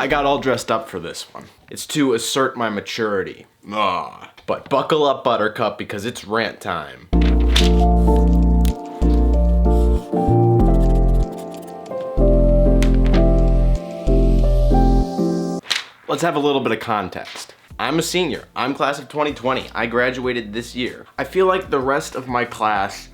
got all dressed up for this one. It's to assert my maturity. But buckle up, Buttercup, because it's rant time. Let's have a little bit of context. I'm a senior. I'm class of 2020. I graduated this year. I feel like the rest of my class,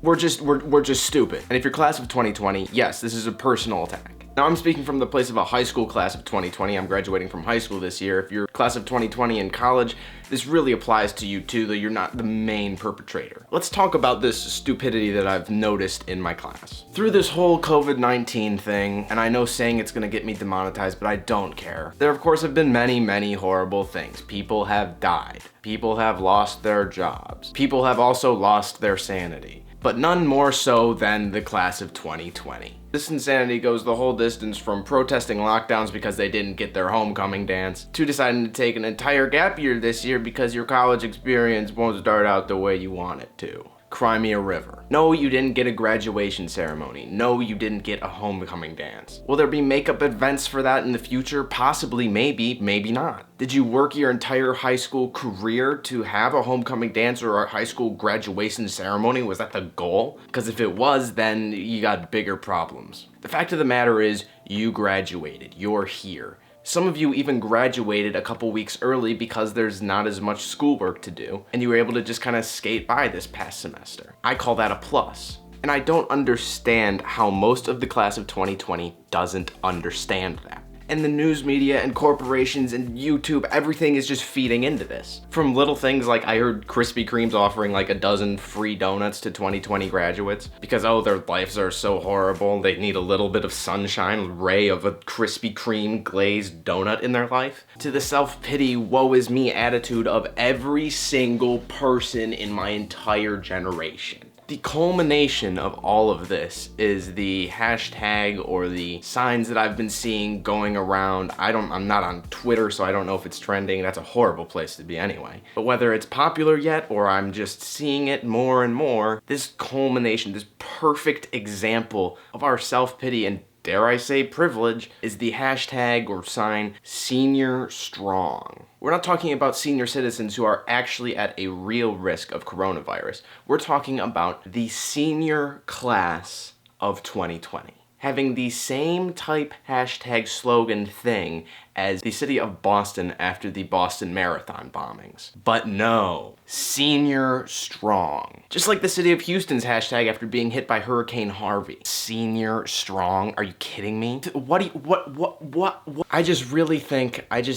we're just stupid. And if you're class of 2020, yes, this is a personal attack. Now I'm speaking from the place of a high school class of 2020. I'm graduating from high school this year. If you're class of 2020 in college, this really applies to you too, though you're not the main perpetrator. Let's talk about this stupidity that I've noticed in my class. Through this whole COVID-19 thing, and I know saying it's gonna get me demonetized, but I don't care. There of course have been many, many horrible things. People have died. People have lost their jobs. People have also lost their sanity. But none more so than the class of 2020. This insanity goes the whole distance from protesting lockdowns because they didn't get their homecoming dance, to deciding to take an entire gap year this year because your college experience won't start out the way you want it to. Cry me a river. No, you didn't get a graduation ceremony. No, you didn't get a homecoming dance. Will there be makeup events for that in the future? Possibly, maybe, maybe not. Did you work your entire high school career to have a homecoming dance or a high school graduation ceremony? Was that the goal? Because if it was, then you got bigger problems. The fact of the matter is, you graduated. You're here. Some of you even graduated a couple weeks early because there's not as much schoolwork to do, and you were able to just kind of skate by this past semester. I call that a plus. And I don't understand how most of the class of 2020 doesn't understand that. And the news media and corporations and YouTube, everything is just feeding into this. From little things like I heard Krispy Kreme's offering like a dozen free donuts to 2020 graduates because, oh, their lives are so horrible, they need a little bit of sunshine, ray of a Krispy Kreme glazed donut in their life. To the self-pity, woe is me attitude of every single person in my entire generation. The culmination of all of this is the hashtag or the signs that I've been seeing going around. I'm not on Twitter, so I don't know if it's trending. That's a horrible place to be anyway. But whether it's popular yet or I'm just seeing it more and more, this culmination, this perfect example of our self-pity and, dare I say, privilege, is the hashtag or sign Senior Strong. We're not talking about senior citizens who are actually at a real risk of coronavirus. We're talking about the senior class of 2020. Having the same type hashtag slogan thing as the city of Boston after the Boston Marathon bombings. But no, Senior Strong. Just like the city of Houston's hashtag after being hit by Hurricane Harvey. Senior Strong? Are you kidding me? What? I just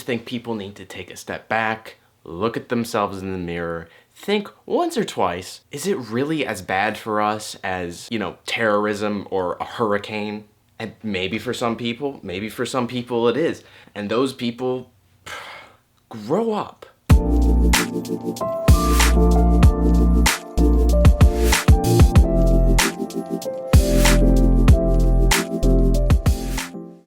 think people need to take a step back, look at themselves in the mirror, think once or twice, is it really as bad for us as, terrorism or a hurricane? And maybe for some people it is. And those people, grow up.